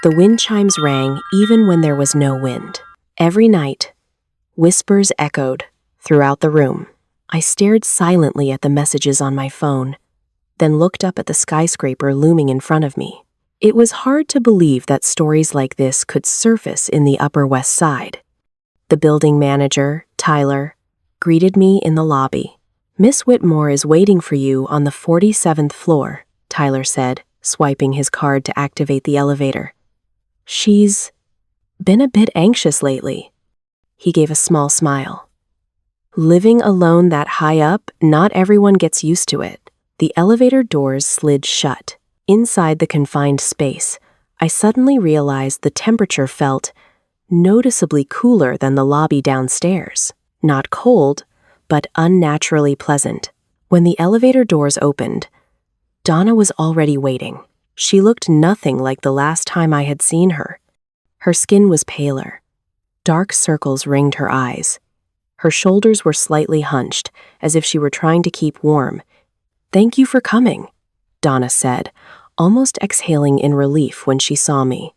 The wind chimes rang even when there was no wind. Every night, whispers echoed throughout the room. I stared silently at the messages on my phone, then looked up at the skyscraper looming in front of me. It was hard to believe that stories like this could surface in the Upper West Side. The building manager, Tyler, greeted me in the lobby. "Miss Whitmore is waiting for you on the 47th floor," Tyler said, swiping his card to activate the elevator. "She's been a bit anxious lately." He gave a small smile. Living alone that high up, not everyone gets used to it. The elevator doors slid shut. Inside the confined space, I suddenly realized the temperature felt noticeably cooler than the lobby downstairs. Not cold, but unnaturally pleasant. When the elevator doors opened, Donna was already waiting. She looked nothing like the last time I had seen her. Her skin was paler. Dark circles ringed her eyes. Her shoulders were slightly hunched, as if she were trying to keep warm. "Thank you for coming," Donna said, almost exhaling in relief when she saw me.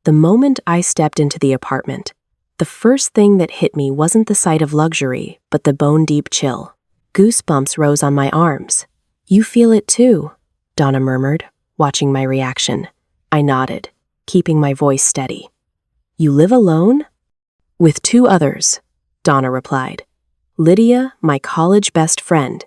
The moment I stepped into the apartment, the first thing that hit me wasn't the sight of luxury, but the bone-deep chill. Goosebumps rose on my arms. "You feel it too," Donna murmured, watching my reaction. I nodded, keeping my voice steady. "You live alone?" "With 2 others," Donna replied. "Lydia, my college best friend,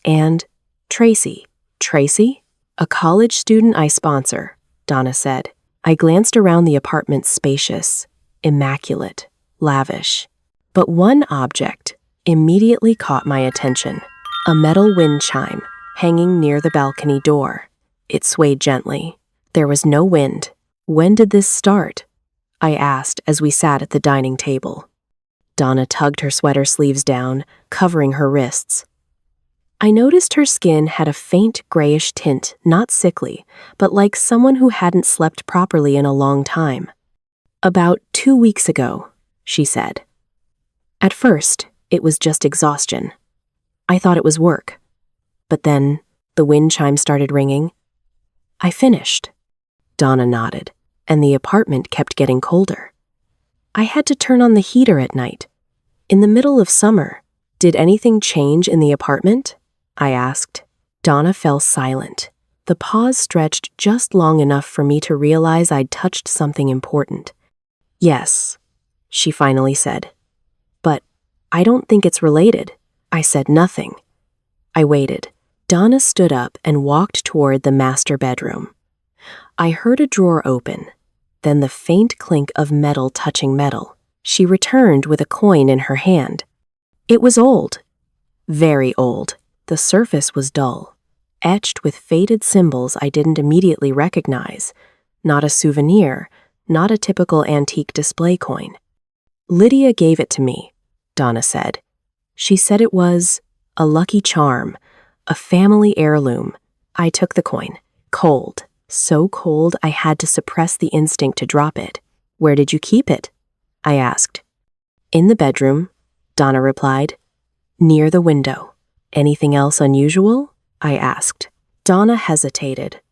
and Tracy." "Tracy?" "A college student I sponsor," Donna said. I glanced around the apartment, spacious, immaculate, lavish. But one object immediately caught my attention. A metal wind chime hanging near the balcony door. It swayed gently. There was no wind. "When did this start?" I asked as we sat at the dining table. Donna tugged her sweater sleeves down, covering her wrists. I noticed her skin had a faint grayish tint, not sickly, but like someone who hadn't slept properly in a long time. "About 2 weeks ago," she said. At first, it was just exhaustion. I thought it was work. But then, the wind chime started ringing. I finished. Donna nodded, and the apartment kept getting colder. I had to turn on the heater at night. In the middle of summer, did anything change in the apartment? I asked. Donna fell silent. The pause stretched just long enough for me to realize I'd touched something important. "Yes," she finally said. "But I don't think it's related." I said nothing. I waited. Donna stood up and walked toward the master bedroom. I heard a drawer open, then the faint clink of metal touching metal. She returned with a coin in her hand. It was old. Very old. The surface was dull, etched with faded symbols I didn't immediately recognize. Not a souvenir, not a typical antique display coin. "Lydia gave it to me," Donna said. "She said it was a lucky charm, a family heirloom." I took the coin. Cold. So cold I had to suppress the instinct to drop it. "Where did you keep it?" I asked. "In the bedroom," Donna replied. "Near the window." "Anything else unusual?" I asked. Donna hesitated,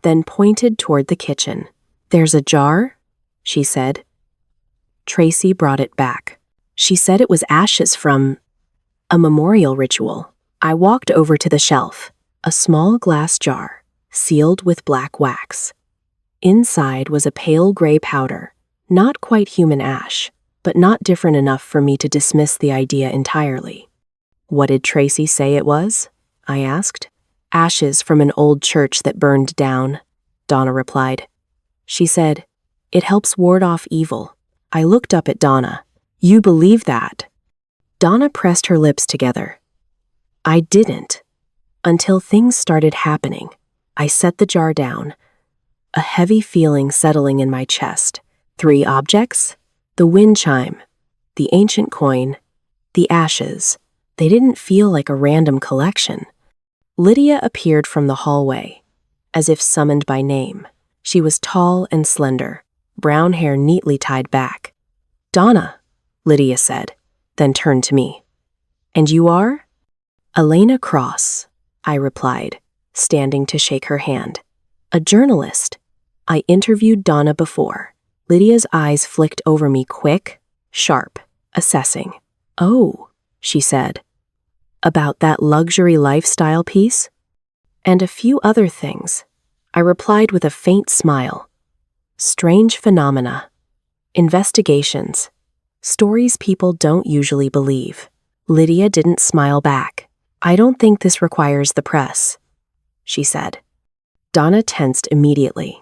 then pointed toward the kitchen. "There's a jar," she said. Tracy brought it back. She said it was ashes from a memorial ritual. I walked over to the shelf, a small glass jar, sealed with black wax. Inside was a pale gray powder, not quite human ash, but not different enough for me to dismiss the idea entirely. "What did Tracy say it was?" I asked. "Ashes from an old church that burned down," Donna replied. She said, "It helps ward off evil." I looked up at Donna. "You believe that?" Donna pressed her lips together. I didn't, until things started happening. I set the jar down, a heavy feeling settling in my chest. 3 objects? The wind chime, the ancient coin, the ashes. They didn't feel like a random collection. Lydia appeared from the hallway, as if summoned by name. She was tall and slender, brown hair neatly tied back. "Donna," Lydia said, then turned to me. "And you are?" "Elena Cross," I replied, standing to shake her hand. "A journalist. I interviewed Donna before. Lydia's eyes flicked over me quick, sharp, assessing. Oh, she said. About that luxury lifestyle piece? And a few other things. I replied with a faint smile. Strange phenomena. Investigations. Stories people don't usually believe. Lydia didn't smile back. I don't think this requires the press, she said. Donna tensed immediately.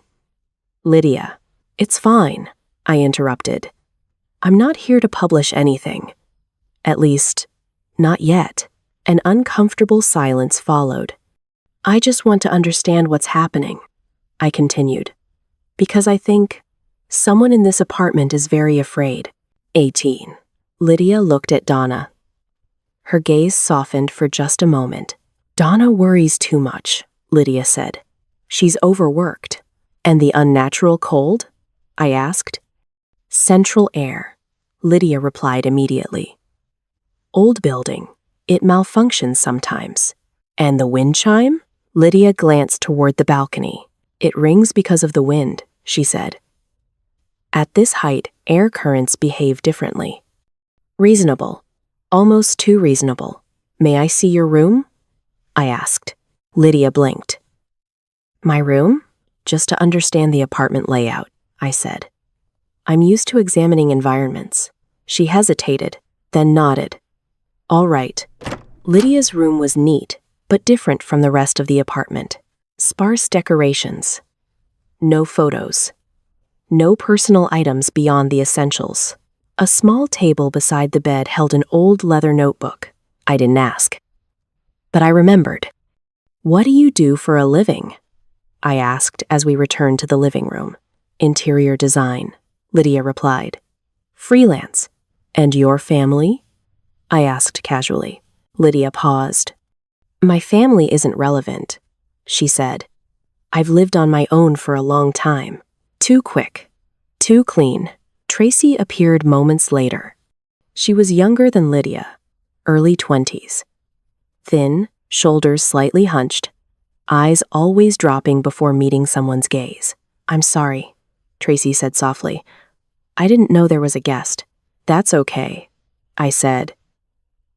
Lydia, it's fine, I interrupted. I'm not here to publish anything. At least, not yet. An uncomfortable silence followed. I just want to understand what's happening, I continued. Because I think someone in this apartment is very afraid. 18. Lydia looked at Donna. Her gaze softened for just a moment. Donna worries too much, Lydia said. She's overworked. And the unnatural cold? I asked. Central air, Lydia replied immediately. Old building. It malfunctions sometimes. And the wind chime? Lydia glanced toward the balcony. It rings because of the wind, she said. At this height, air currents behave differently. Reasonable. Almost too reasonable. May I see your room? I asked. Lydia blinked. My room? Just to understand the apartment layout, I said. I'm used to examining environments. She hesitated, then nodded. All right. Lydia's room was neat, but different from the rest of the apartment. Sparse decorations. No photos. No personal items beyond the essentials. A small table beside the bed held an old leather notebook. I didn't ask. But I remembered. What do you do for a living? I asked as we returned to the living room. Interior design, Lydia replied. Freelance. And your family? I asked casually. Lydia paused. My family isn't relevant, she said. I've lived on my own for a long time. Too quick. Too clean. Tracy appeared moments later. She was younger than Lydia, early 20s. Thin, shoulders slightly hunched, eyes always dropping before meeting someone's gaze. I'm sorry, Tracy said softly. I didn't know there was a guest. That's okay, I said.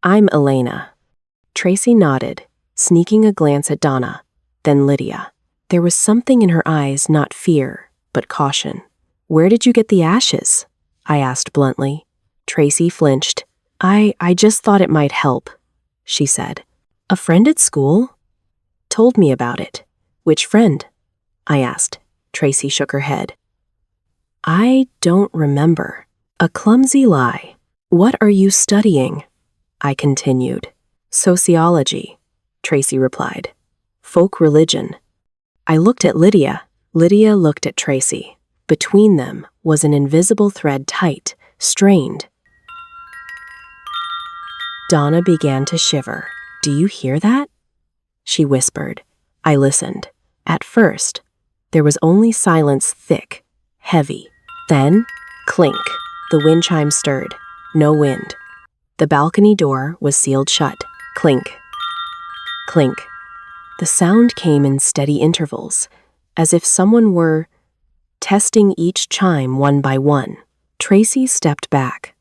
I'm Elena. Tracy nodded, sneaking a glance at Donna, then Lydia. There was something in her eyes, not fear, but caution. Where did you get the ashes? I asked bluntly. Tracy flinched. I just thought it might help, she said. A friend at school told me about it. Which friend? I asked. Tracy shook her head. I don't remember. A clumsy lie. What are you studying? I continued. Sociology, Tracy replied. Folk religion. I looked at Lydia. Lydia looked at Tracy. Between them was an invisible thread tight, strained. Donna began to shiver. Do you hear that? She whispered. I listened. At first, there was only silence, thick, heavy. Then, clink. The wind chime stirred. No wind. The balcony door was sealed shut. Clink. Clink. The sound came in steady intervals, as if someone were testing each chime one by one. Tracy stepped back.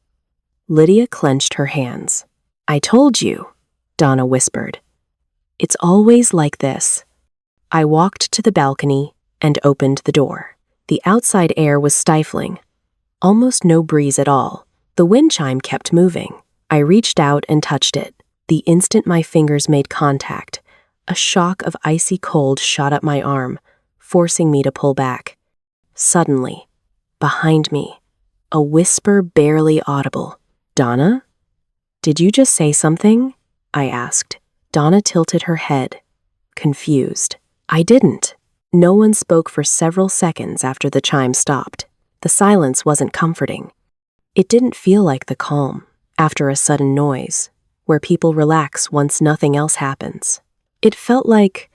Lydia clenched her hands. I told you, Donna whispered. It's always like this. I walked to the balcony and opened the door. The outside air was stifling. Almost no breeze at all. The wind chime kept moving. I reached out and touched it. The instant my fingers made contact, a shock of icy cold shot up my arm, forcing me to pull back. Suddenly, behind me, a whisper barely audible. Donna? Did you just say something? I asked. Donna tilted her head, confused. I didn't. No one spoke for several seconds after the chime stopped. The silence wasn't comforting. It didn't feel like the calm after a sudden noise, where people relax once nothing else happens. It felt like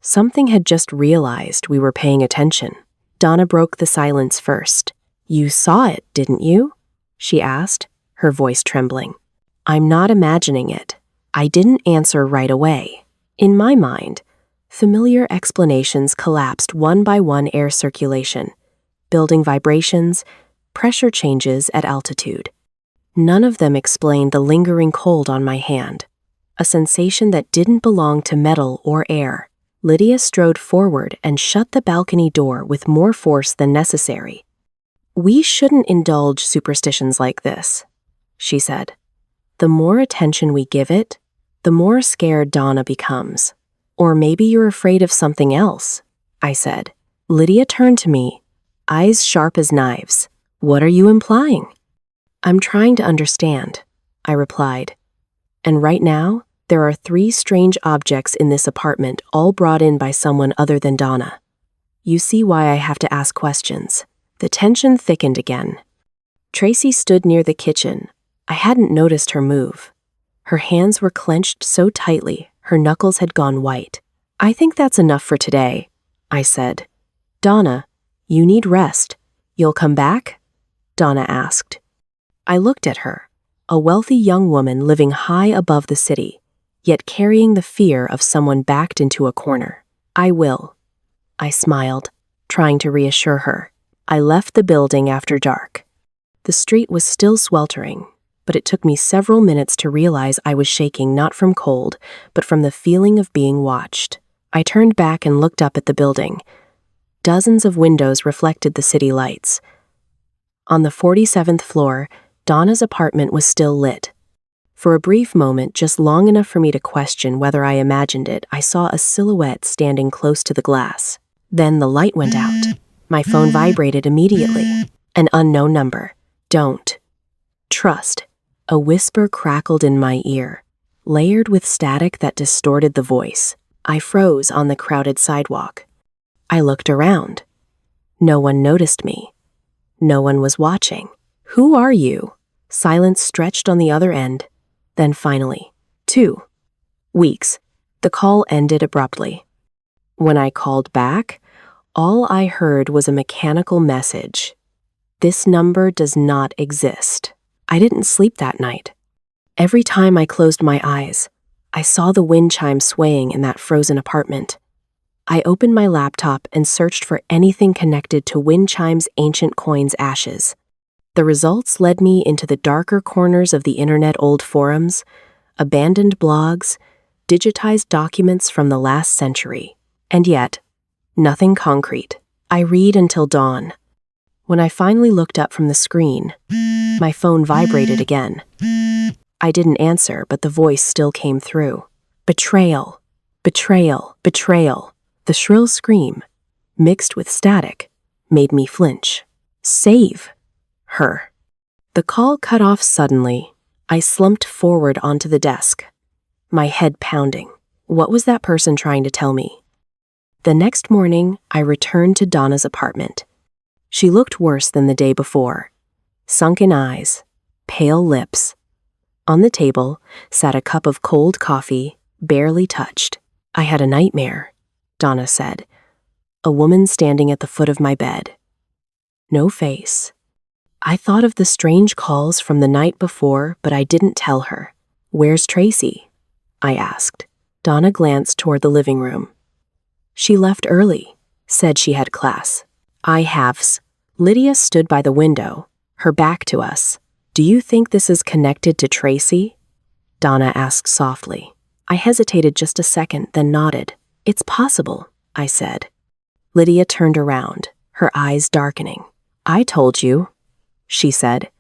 something had just realized we were paying attention. Donna broke the silence first. You saw it, didn't you? She asked, her voice trembling. I'm not imagining it. I didn't answer right away. In my mind, Familiar explanations collapsed one by one: air circulation, building vibrations, pressure changes at altitude. None of them explained the lingering cold on my hand, a sensation that didn't belong to metal or air. Lydia strode forward and shut the balcony door with more force than necessary. "We shouldn't indulge superstitions like this," she said. "The more attention we give it, the more scared Donna becomes. Or maybe you're afraid of something else," I said. Lydia turned to me, eyes sharp as knives. "What are you implying?" "I'm trying to understand," I replied. "And right now, there are 3 strange objects in this apartment, all brought in by someone other than Donna. You see why I have to ask questions." The tension thickened again. Tracy stood near the kitchen. I hadn't noticed her move. Her hands were clenched so tightly, her knuckles had gone white. "I think that's enough for today," I said. "Donna, you need rest. You'll come back?" Donna asked. I looked at her, a wealthy young woman living high above the city, yet carrying the fear of someone backed into a corner. "I will." I smiled, trying to reassure her. I left the building after dark. The street was still sweltering, but it took me several minutes to realize I was shaking not from cold, but from the feeling of being watched. I turned back and looked up at the building. Dozens of windows reflected the city lights. On the 47th floor, Donna's apartment was still lit. For a brief moment, just long enough for me to question whether I imagined it, I saw a silhouette standing close to the glass. Then the light went out. My phone vibrated immediately. An unknown number. "Don't trust." A whisper crackled in my ear, layered with static that distorted the voice. I froze on the crowded sidewalk. I looked around. No one noticed me. No one was watching. "Who are you?" Silence stretched on the other end. Then finally, 2 weeks. The call ended abruptly. When I called back, all I heard was a mechanical message. "This number does not exist." I didn't sleep that night. Every time I closed my eyes, I saw the wind chime swaying in that frozen apartment. I opened my laptop and searched for anything connected to wind chime's ancient coin's ashes. The results led me into the darker corners of the internet: old forums, abandoned blogs, digitized documents from the last century. And yet, nothing concrete. I read until dawn. When I finally looked up from the screen, my phone vibrated again. I didn't answer, but the voice still came through. "Betrayal, betrayal, betrayal." The shrill scream, mixed with static, made me flinch. "Save her." The call cut off suddenly. I slumped forward onto the desk, my head pounding. What was that person trying to tell me? The next morning, I returned to Donna's apartment. She looked worse than the day before. Sunken eyes, pale lips. On the table sat a cup of cold coffee, barely touched. "I had a nightmare," Donna said. "A woman standing at the foot of my bed. No face." I thought of the strange calls from the night before, but I didn't tell her. "Where's Tracy?" I asked. Donna glanced toward the living room. "She left early, said she had class." "I have's." Lydia stood by the window, her back to us. "Do you think this is connected to Tracy?" Donna asked softly. I hesitated just a second, then nodded. "It's possible," I said. Lydia turned around, her eyes darkening. "I told you," she said.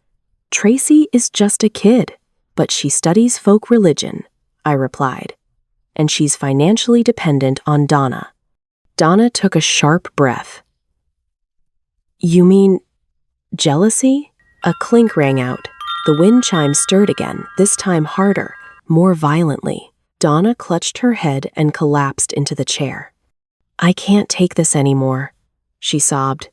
"Tracy is just a kid, but she studies folk religion," I replied. "And she's financially dependent on Donna." Donna took a sharp breath. "You mean jealousy?" A clink rang out. The wind chime stirred again, this time harder, more violently. Donna clutched her head and collapsed into the chair. "I can't take this anymore," she sobbed.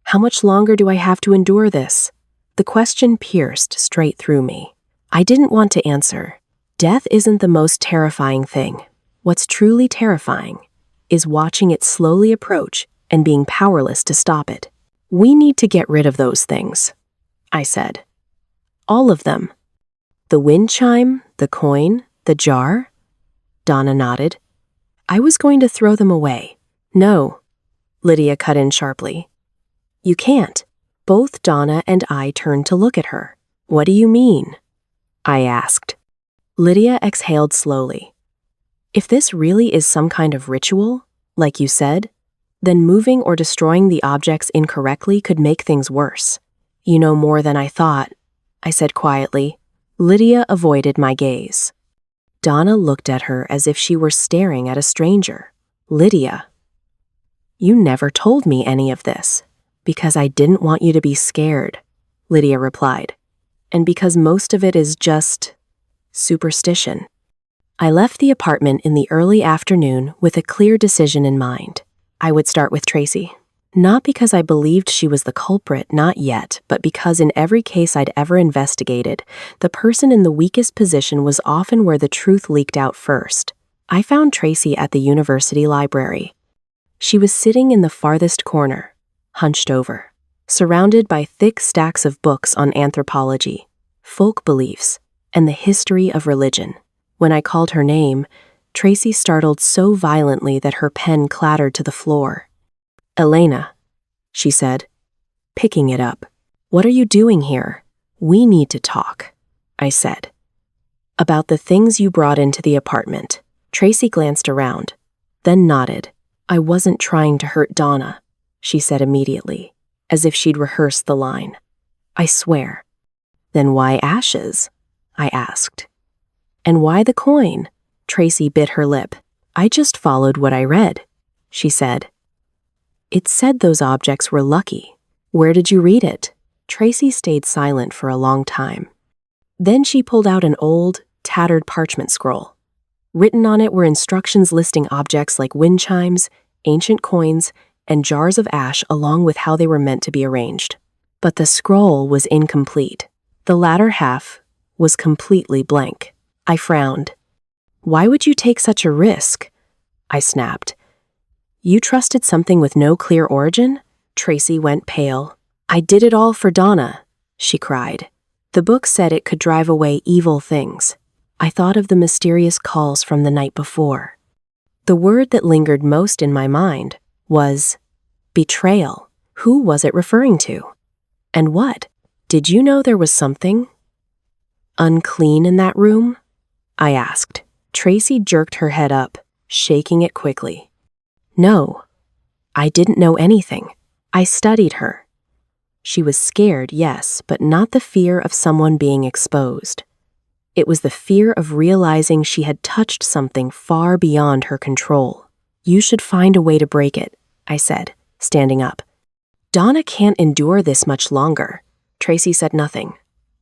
"How much longer do I have to endure this?" The question pierced straight through me. I didn't want to answer. Death isn't the most terrifying thing. What's truly terrifying is watching it slowly approach and being powerless to stop it. "We need to get rid of those things," I said. "All of them." "The wind chime, the coin, the jar?" Donna nodded. I was going to throw them away. No, Lydia cut in sharply. You can't. Both Donna and I turned to look at her. What do you mean? I asked. Lydia exhaled slowly. If this really is some kind of ritual, like you said, then moving or destroying the objects incorrectly could make things worse. You know more than I thought, I said quietly. Lydia avoided my gaze. Donna looked at her as if she were staring at a stranger. Lydia, you never told me any of this. Because I didn't want you to be scared, Lydia replied. And because most of it is just superstition. I left the apartment in the early afternoon with a clear decision in mind. I would start with Tracy. Not because I believed she was the culprit, not yet, but because in every case I'd ever investigated, the person in the weakest position was often where the truth leaked out first. I found Tracy at the university library. She was sitting in the farthest corner, hunched over, surrounded by thick stacks of books on anthropology, folk beliefs, and the history of religion. When I called her name, Tracy startled so violently that her pen clattered to the floor. Elena, she said, picking it up. What are you doing here? We need to talk, I said. About the things you brought into the apartment. Tracy glanced around, then nodded. I wasn't trying to hurt Donna, she said immediately, as if she'd rehearsed the line. I swear. Then why ashes? I asked. And why the coin? Tracy bit her lip. I just followed what I read, she said. It said those objects were lucky. Where did you read it? Tracy stayed silent for a long time. Then she pulled out an old, tattered parchment scroll. Written on it were instructions listing objects like wind chimes, ancient coins, and jars of ash along with how they were meant to be arranged. But the scroll was incomplete. The latter half was completely blank. I frowned. Why would you take such a risk? I snapped. You trusted something with no clear origin? Tracy went pale. I did it all for Donna, she cried. The book said it could drive away evil things. I thought of the mysterious calls from the night before. The word that lingered most in my mind was betrayal. Who was it referring to? And what? Did you know there was something unclean in that room? I asked. Tracy jerked her head up, shaking it quickly. No, I didn't know anything. I studied her. She was scared, yes, but not the fear of someone being exposed. It was the fear of realizing she had touched something far beyond her control. You should find a way to break it, I said, standing up. Donna can't endure this much longer. Tracy said nothing,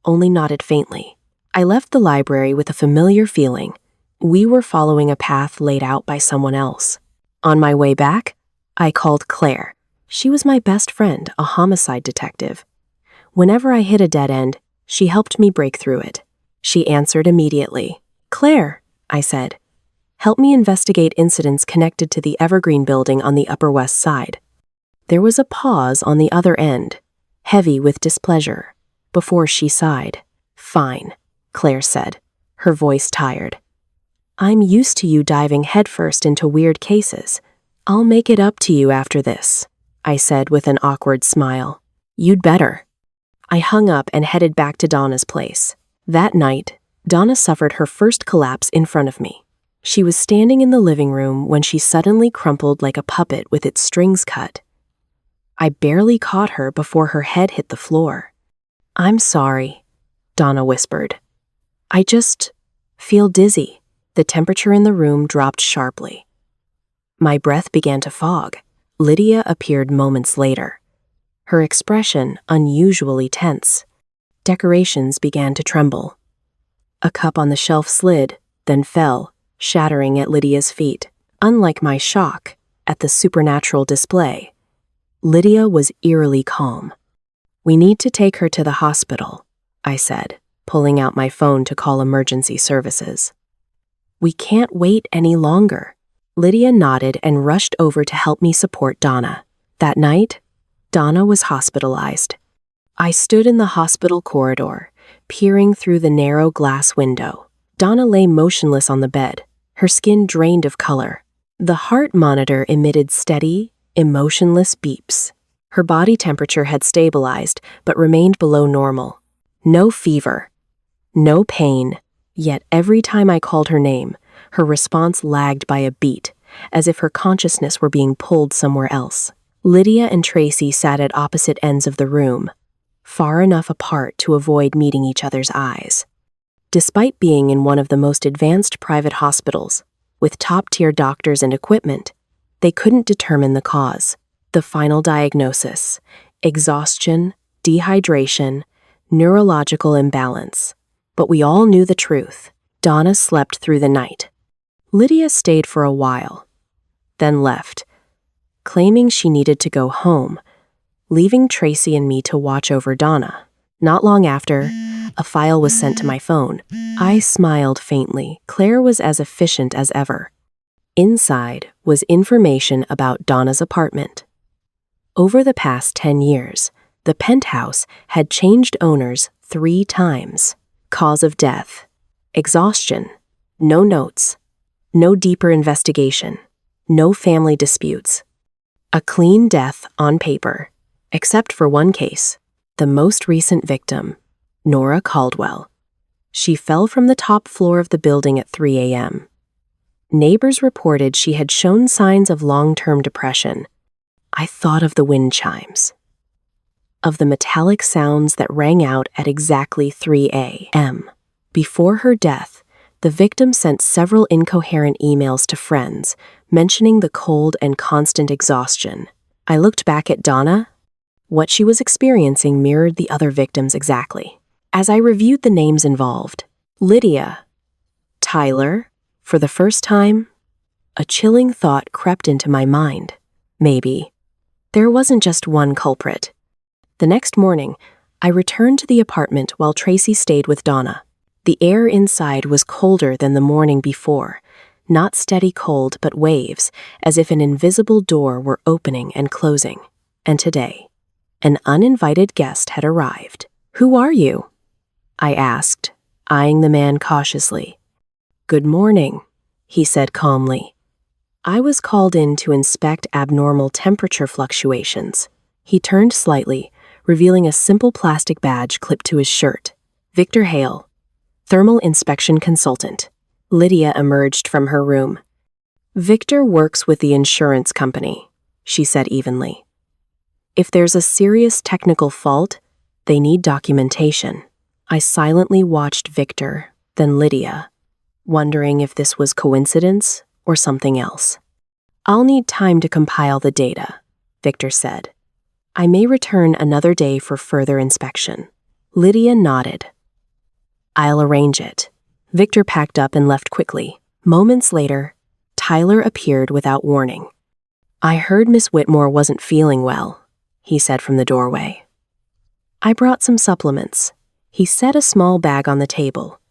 only nodded faintly. I left the library with a familiar feeling. We were following a path laid out by someone else. On my way back, I called Claire. She was my best friend, a homicide detective. Whenever I hit a dead end, she helped me break through it. She answered immediately. Claire, I said, help me investigate incidents connected to the Evergreen building on the Upper West Side. There was a pause on the other end, heavy with displeasure, before she sighed. Fine, Claire said, her voice tired. I'm used to you diving headfirst into weird cases. I'll make it up to you after this, I said with an awkward smile. You'd better. I hung up and headed back to Donna's place. That night, Donna suffered her first collapse in front of me. She was standing in the living room when she suddenly crumpled like a puppet with its strings cut. I barely caught her before her head hit the floor. I'm sorry, Donna whispered. I just feel dizzy. The temperature in the room dropped sharply. My breath began to fog. Lydia appeared moments later, her expression unusually tense. Decorations began to tremble. A cup on the shelf slid, then fell, shattering at Lydia's feet. Unlike my shock at the supernatural display, Lydia was eerily calm. We need to take her to the hospital, I said, pulling out my phone to call emergency services. We can't wait any longer. Lydia nodded and rushed over to help me support Donna. That night, Donna was hospitalized. I stood in the hospital corridor, peering through the narrow glass window. Donna lay motionless on the bed, her skin drained of color. The heart monitor emitted steady, emotionless beeps. Her body temperature had stabilized, but remained below normal. No fever. No pain. Yet every time I called her name, her response lagged by a beat, as if her consciousness were being pulled somewhere else. Lydia and Tracy sat at opposite ends of the room, far enough apart to avoid meeting each other's eyes. Despite being in one of the most advanced private hospitals, with top-tier doctors and equipment, they couldn't determine the cause. The final diagnosis: exhaustion, dehydration, neurological imbalance. But we all knew the truth. Donna slept through the night. Lydia stayed for a while, then left, claiming she needed to go home, leaving Tracy and me to watch over Donna. Not long after, a file was sent to my phone. I smiled faintly. Claire was as efficient as ever. Inside was information about Donna's apartment. Over the past 10 years, the penthouse had changed owners 3 times. Cause of death: exhaustion. No notes. No deeper investigation. No family disputes. A clean death on paper, except for one case. The most recent victim, Nora Caldwell. She fell from the top floor of the building at 3 a.m. Neighbors reported she had shown signs of long-term depression. I thought of the wind chimes, of the metallic sounds that rang out at exactly 3 a.m. Before her death, the victim sent several incoherent emails to friends, mentioning the cold and constant exhaustion. I looked back at Donna. What she was experiencing mirrored the other victims exactly. As I reviewed the names involved, Lydia, Tyler, for the first time, a chilling thought crept into my mind. Maybe there wasn't just one culprit. The next morning, I returned to the apartment while Tracy stayed with Donna. The air inside was colder than the morning before, not steady cold but waves, as if an invisible door were opening and closing. And today, an uninvited guest had arrived. "Who are you?" I asked, eyeing the man cautiously. "Good morning," he said calmly. "I was called in to inspect abnormal temperature fluctuations." He turned slightly, revealing a simple plastic badge clipped to his shirt. "Victor Hale, Thermal Inspection Consultant." Lydia emerged from her room. "Victor works with the insurance company," she said evenly. "If there's a serious technical fault, they need documentation." I silently watched Victor, then Lydia, wondering if this was coincidence or something else. "I'll need time to compile the data," Victor said. "I may return another day for further inspection." Lydia nodded. "I'll arrange it." Victor packed up and left quickly. Moments later, Tyler appeared without warning. "I heard Miss Whitmore wasn't feeling well," he said from the doorway. "I brought some supplements." He set a small bag on the table.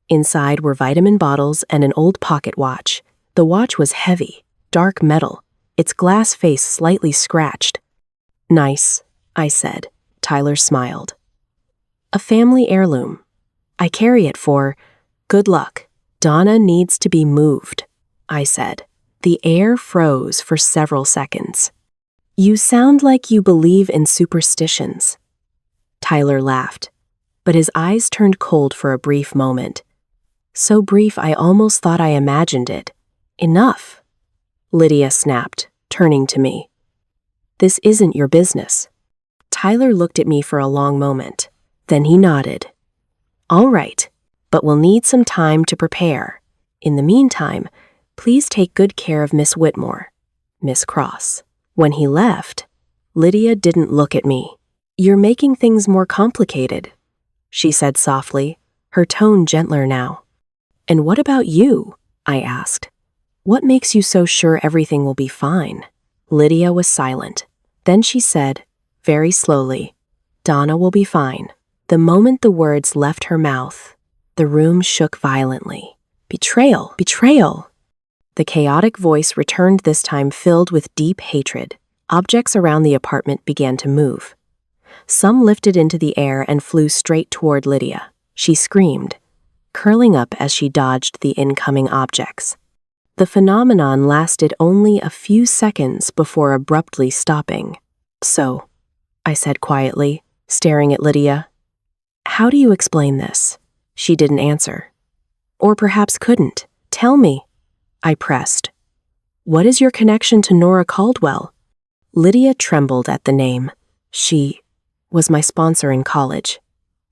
Inside were vitamin bottles and an old pocket watch. The watch was heavy, dark metal, its glass face slightly scratched. "Nice," I said. Tyler smiled. "A family heirloom. I carry it for good luck." "Donna needs to be moved," I said. The air froze for several seconds. "You sound like you believe in superstitions." Tyler laughed, but his eyes turned cold for a brief moment. So brief I almost thought I imagined it. "Enough," Lydia snapped, turning to me. "This isn't your business." Tyler looked at me for a long moment. Then he nodded. "All right, but we'll need some time to prepare. In the meantime, please take good care of Miss Whitmore, Miss Cross." When he left, Lydia didn't look at me. "You're making things more complicated," she said softly, her tone gentler now. "And what about you?" I asked. "What makes you so sure everything will be fine?" Lydia was silent. Then she said, very slowly, "Donna will be fine." The moment the words left her mouth, the room shook violently. "Betrayal! Betrayal!" The chaotic voice returned, this time filled with deep hatred. Objects around the apartment began to move. Some lifted into the air and flew straight toward Lydia. She screamed, curling up as she dodged the incoming objects. The phenomenon lasted only a few seconds before abruptly stopping. "So," I said quietly, staring at Lydia, "how do you explain this?" She didn't answer. Or perhaps couldn't. "Tell me," I pressed. "What is your connection to Nora Caldwell?" Lydia trembled at the name. "She was my sponsor in college,"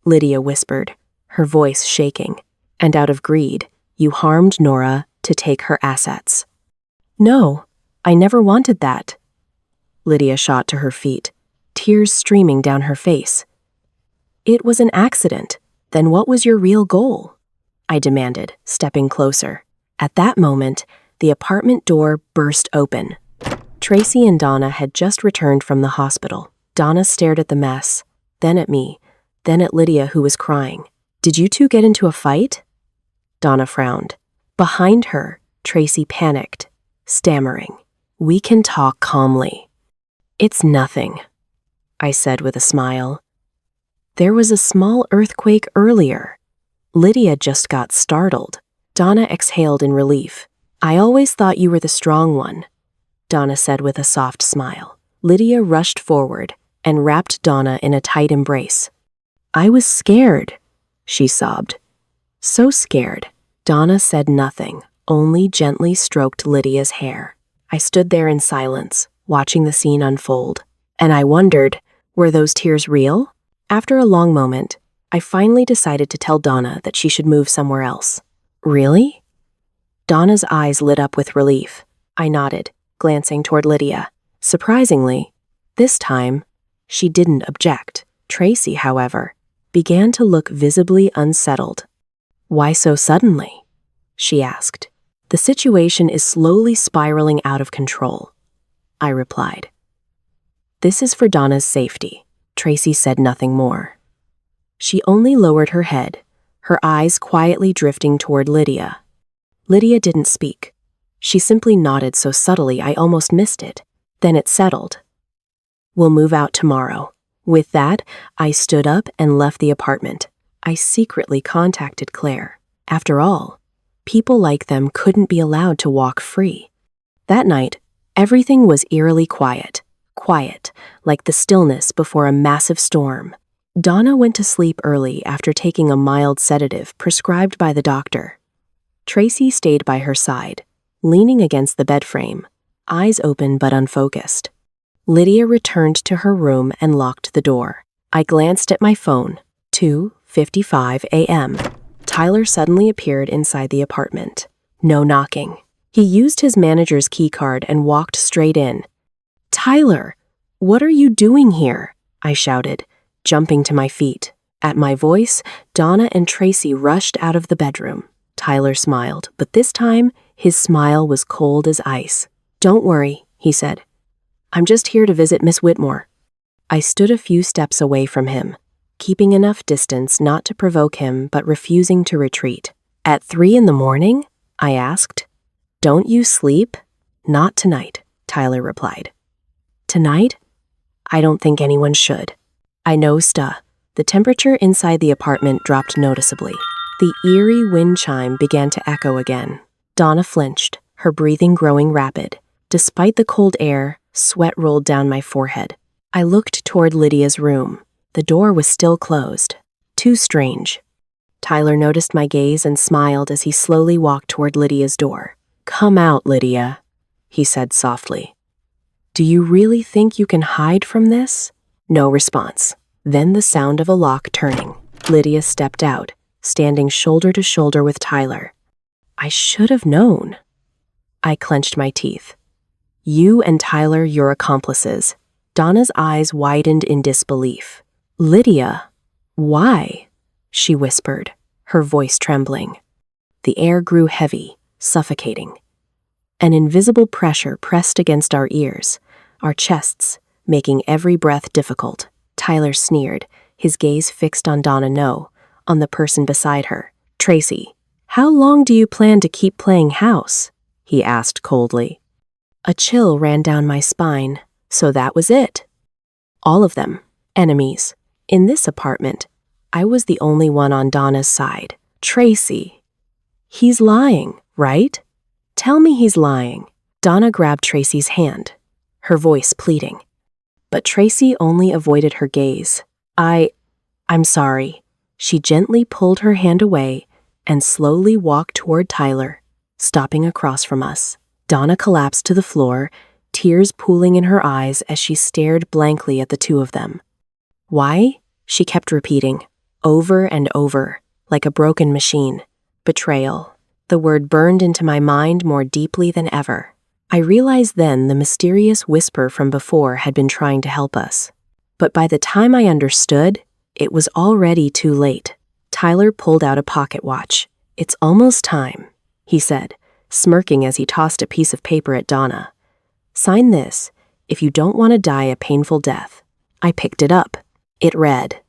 Lydia whispered, her voice shaking. "And out of greed, you harmed Nora to take her assets." "No, I never wanted that." Lydia shot to her feet, tears streaming down her face. "It was an accident. Then what was your real goal?" I demanded, stepping closer. At that moment, the apartment door burst open. Tracy and Donna had just returned from the hospital. Donna stared at the mess, then at me, then at Lydia, who was crying. "Did you two get into a fight?" Donna frowned. Behind her, Tracy panicked, stammering, "We can talk calmly." "It's nothing," I said with a smile. "There was a small earthquake earlier." Lydia just got startled. Donna exhaled in relief. "I always thought you were the strong one," Donna said with a soft smile. Lydia rushed forward and wrapped Donna in a tight embrace. "I was scared," she sobbed. "So scared." Donna said nothing, only gently stroked Lydia's hair. I stood there in silence, watching the scene unfold. And I wondered, were those tears real? After a long moment, I finally decided to tell Donna that she should move somewhere else. "Really?" Donna's eyes lit up with relief. I nodded, glancing toward Lydia. Surprisingly, this time, she didn't object. Tracy, however, began to look visibly unsettled. "Why so suddenly?" she asked. "The situation is slowly spiraling out of control," I replied. "This is for Donna's safety." Tracy said nothing more. She only lowered her head, her eyes quietly drifting toward Lydia. Lydia didn't speak. She simply nodded so subtly I almost missed it. Then it settled. "We'll move out tomorrow." With that, I stood up and left the apartment. I secretly contacted Claire. After all, people like them couldn't be allowed to walk free. That night, everything was eerily quiet. Quiet, like the stillness before a massive storm. Donna went to sleep early after taking a mild sedative prescribed by the doctor. Tracy stayed by her side, leaning against the bed frame, eyes open but unfocused. Lydia returned to her room and locked the door. I glanced at my phone. 2:55 a.m. Tyler suddenly appeared inside the apartment. No knocking. He used his manager's keycard and walked straight in. "Tyler, what are you doing here?" I shouted, jumping to my feet. At my voice, Donna and Tracy rushed out of the bedroom. Tyler smiled, but this time, his smile was cold as ice. "Don't worry," he said. "I'm just here to visit Miss Whitmore." I stood a few steps away from him, keeping enough distance not to provoke him but refusing to retreat. "At 3 a.m? I asked. "Don't you sleep?" "Not tonight," Tyler replied. "Tonight? I don't think anyone should." I nosed. The temperature inside the apartment dropped noticeably. The eerie wind chime began to echo again. Donna flinched, her breathing growing rapid. Despite the cold air, sweat rolled down my forehead. I looked toward Lydia's room. The door was still closed. Too strange. Tyler noticed my gaze and smiled as he slowly walked toward Lydia's door. "Come out, Lydia," he said softly. "Do you really think you can hide from this?" No response. Then the sound of a lock turning. Lydia stepped out, standing shoulder to shoulder with Tyler. I should have known. I clenched my teeth. "You and Tyler, your accomplices." Donna's eyes widened in disbelief. "Lydia, why?" she whispered, her voice trembling. The air grew heavy, suffocating. An invisible pressure pressed against our ears, our chests, making every breath difficult. Tyler sneered, his gaze fixed on Donna, no, on the person beside her. "Tracy, how long do you plan to keep playing house?" he asked coldly. A chill ran down my spine. So that was it. All of them, enemies. In this apartment, I was the only one on Donna's side. "Tracy, he's lying, right? Tell me he's lying. Donna grabbed Tracy's hand, her voice pleading. But Tracy only avoided her gaze. I'm sorry. She gently pulled her hand away and slowly walked toward Tyler, stopping across from us. Donna collapsed to the floor, tears pooling in her eyes as she stared blankly at the two of them. Why? She kept repeating, over and over, like a broken machine. Betrayal. The word burned into my mind more deeply than ever. I realized then the mysterious whisper from before had been trying to help us. But by the time I understood, it was already too late. Tyler pulled out a pocket watch. It's almost time, he said, smirking as he tossed a piece of paper at Donna. Sign this, if you don't want to die a painful death. I picked it up. It read,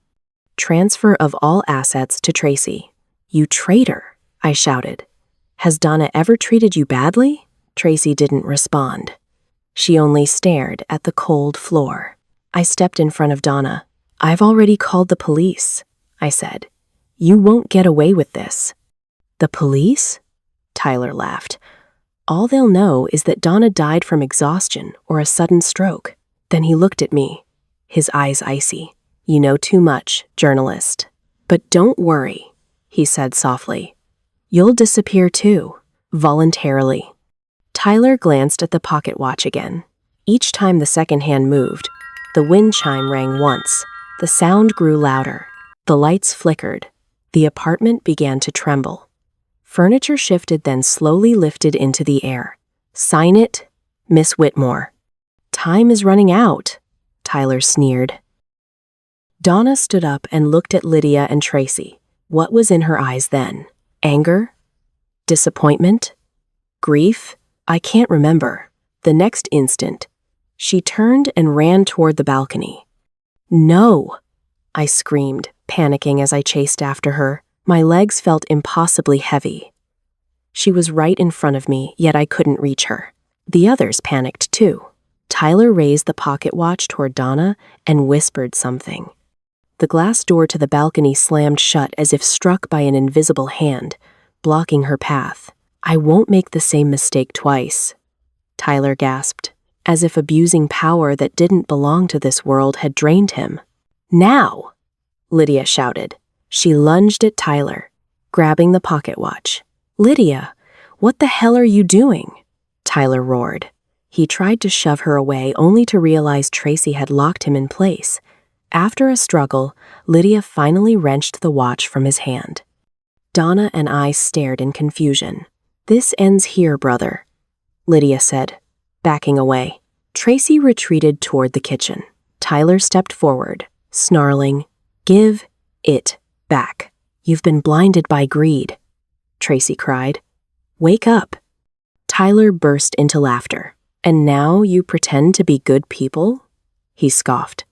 Transfer of all assets to Tracy. You traitor, I shouted. Has Donna ever treated you badly? Tracy didn't respond. She only stared at the cold floor. I stepped in front of Donna. I've already called the police, I said. You won't get away with this. The police? Tyler laughed. All they'll know is that Donna died from exhaustion or a sudden stroke. Then he looked at me, his eyes icy. You know too much, journalist. But don't worry, he said softly. You'll disappear too, voluntarily. Tyler glanced at the pocket watch again. Each time the second hand moved, the wind chime rang once. The sound grew louder. The lights flickered. The apartment began to tremble. Furniture shifted, then slowly lifted into the air. Sign it, Miss Whitmore. Time is running out, Tyler sneered. Donna stood up and looked at Lydia and Tracy. What was in her eyes then? Anger? Disappointment? Grief? I can't remember. The next instant, she turned and ran toward the balcony. No! I screamed, panicking as I chased after her. My legs felt impossibly heavy. She was right in front of me, yet I couldn't reach her. The others panicked too. Tyler raised the pocket watch toward Donna and whispered something. The glass door to the balcony slammed shut as if struck by an invisible hand, blocking her path. I won't make the same mistake twice, Tyler gasped, as if abusing power that didn't belong to this world had drained him. Now! Lydia shouted. She lunged at Tyler, grabbing the pocket watch. Lydia, what the hell are you doing? Tyler roared. He tried to shove her away only to realize Tracy had locked him in place. After a struggle, Lydia finally wrenched the watch from his hand. Donna and I stared in confusion. This ends here, brother, Lydia said, backing away. Tracy retreated toward the kitchen. Tyler stepped forward, snarling, Give it back. You've been blinded by greed, Tracy cried. Wake up. Tyler burst into laughter. And now you pretend to be good people? He scoffed.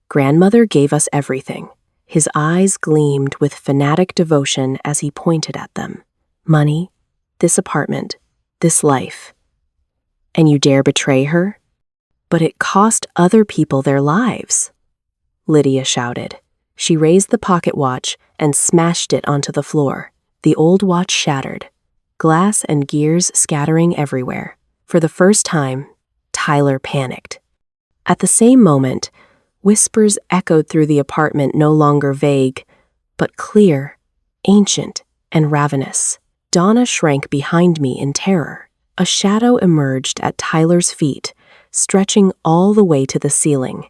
Grandmother gave us everything. His eyes gleamed with fanatic devotion as he pointed at them. Money, this apartment, this life. And you dare betray her? But it cost other people their lives, Lydia shouted. She raised the pocket watch and smashed it onto the floor. The old watch shattered, glass and gears scattering everywhere. For the first time, Tyler panicked. At the same moment, whispers echoed through the apartment, no longer vague, but clear, ancient, and ravenous. Donna shrank behind me in terror. A shadow emerged at Tyler's feet, stretching all the way to the ceiling.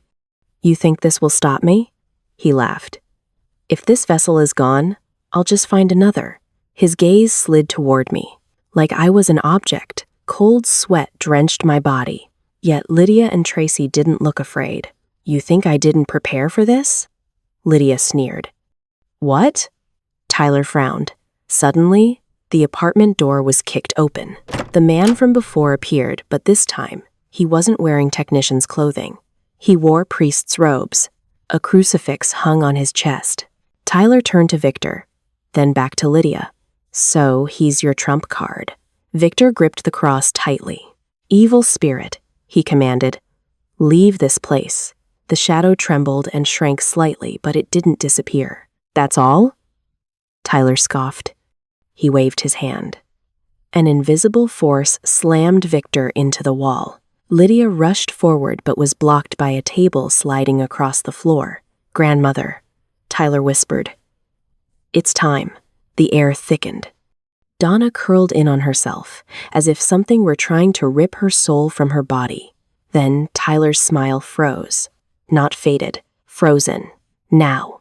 You think this will stop me? He laughed. If this vessel is gone, I'll just find another. His gaze slid toward me, like I was an object. Cold sweat drenched my body, yet Lydia and Tracy didn't look afraid. You think I didn't prepare for this? Lydia sneered. What? Tyler frowned. Suddenly, the apartment door was kicked open. The man from before appeared, but this time, he wasn't wearing technician's clothing. He wore priest's robes. A crucifix hung on his chest. Tyler turned to Victor, then back to Lydia. So he's your trump card. Victor gripped the cross tightly. Evil spirit, he commanded. Leave this place. The shadow trembled and shrank slightly, but it didn't disappear. That's all? Tyler scoffed. He waved his hand. An invisible force slammed Victor into the wall. Lydia rushed forward but was blocked by a table sliding across the floor. "Grandmother," Tyler whispered. "It's time." The air thickened. Donna curled in on herself, as if something were trying to rip her soul from her body. Then Tyler's smile froze. Not faded, frozen. "Now.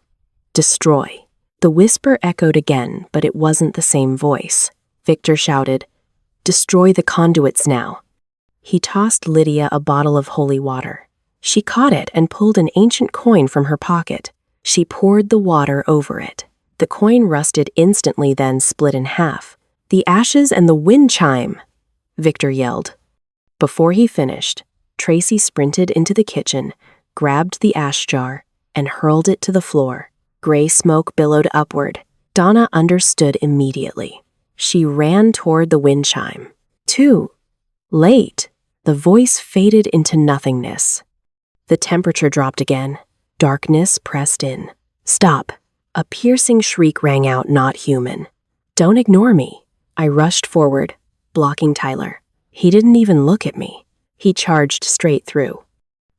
Destroy." The whisper echoed again, but it wasn't the same voice. Victor shouted, "Destroy the conduits now." He tossed Lydia a bottle of holy water. She caught it and pulled an ancient coin from her pocket. She poured the water over it. The coin rusted instantly, then split in half. "The ashes and the wind chime!" Victor yelled. Before he finished, Tracy sprinted into the kitchen, grabbed the ash jar, and hurled it to the floor. Gray smoke billowed upward. Donna understood immediately. She ran toward the wind chime. Too late. The voice faded into nothingness. The temperature dropped again. Darkness pressed in. "Stop." A piercing shriek rang out, not human. "Don't ignore me." I rushed forward, blocking Tyler. He didn't even look at me. He charged straight through.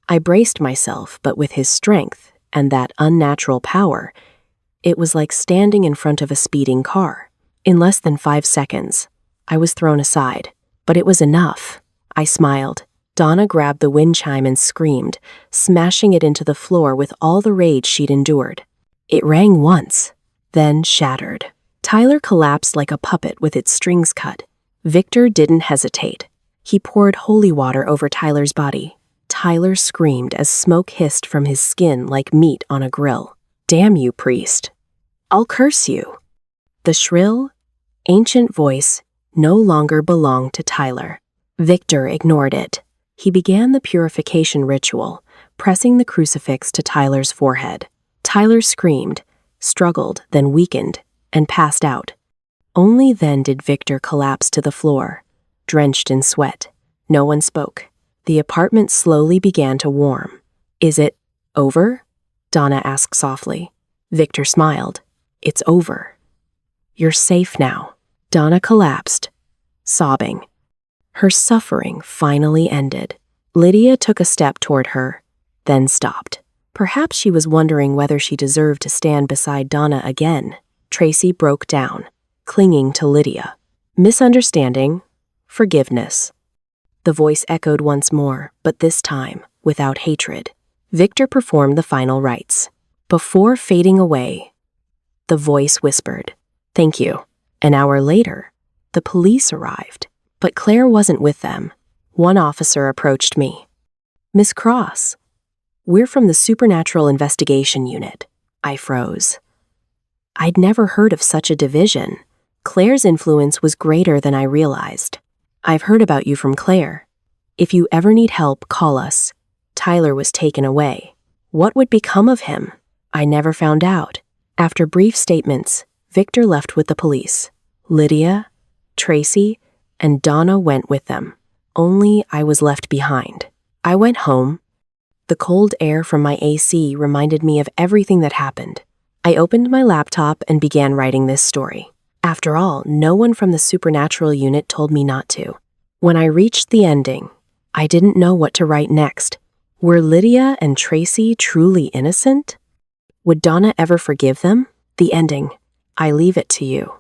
I braced myself, but with his strength and that unnatural power, it was like standing in front of a speeding car. In less than 5 seconds, I was thrown aside, but it was enough. I smiled. Donna grabbed the wind chime and screamed, smashing it into the floor with all the rage she'd endured. It rang once, then shattered. Tyler collapsed like a puppet with its strings cut. Victor didn't hesitate. He poured holy water over Tyler's body. Tyler screamed as smoke hissed from his skin like meat on a grill. "Damn you, priest. I'll curse you." The shrill, ancient voice no longer belonged to Tyler. Victor ignored it. He began the purification ritual, pressing the crucifix to Tyler's forehead. Tyler screamed, struggled, then weakened, and passed out. Only then did Victor collapse to the floor, drenched in sweat. No one spoke. The apartment slowly began to warm. "Is it over?" Donna asked softly. Victor smiled. "It's over. You're safe now." Donna collapsed, sobbing. Her suffering finally ended. Lydia took a step toward her, then stopped. Perhaps she was wondering whether she deserved to stand beside Donna again. Tracy broke down, clinging to Lydia. "Misunderstanding, forgiveness." The voice echoed once more, but this time without hatred. Victor performed the final rites. Before fading away, the voice whispered, "Thank you." An hour later, the police arrived, but Claire wasn't with them. One officer approached me. "Miss Cross, we're from the Supernatural Investigation Unit." I froze. I'd never heard of such a division. Claire's influence was greater than I realized. "I've heard about you from Claire. If you ever need help, call us." Tyler was taken away. What would become of him? I never found out. After brief statements, Victor left with the police. Lydia, Tracy, and Donna went with them. Only I was left behind. I went home. The cold air from my AC reminded me of everything that happened. I opened my laptop and began writing this story. After all, no one from the Supernatural unit told me not to. When I reached the ending, I didn't know what to write next. Were Lydia and Tracy truly innocent? Would Donna ever forgive them? The ending. I leave it to you.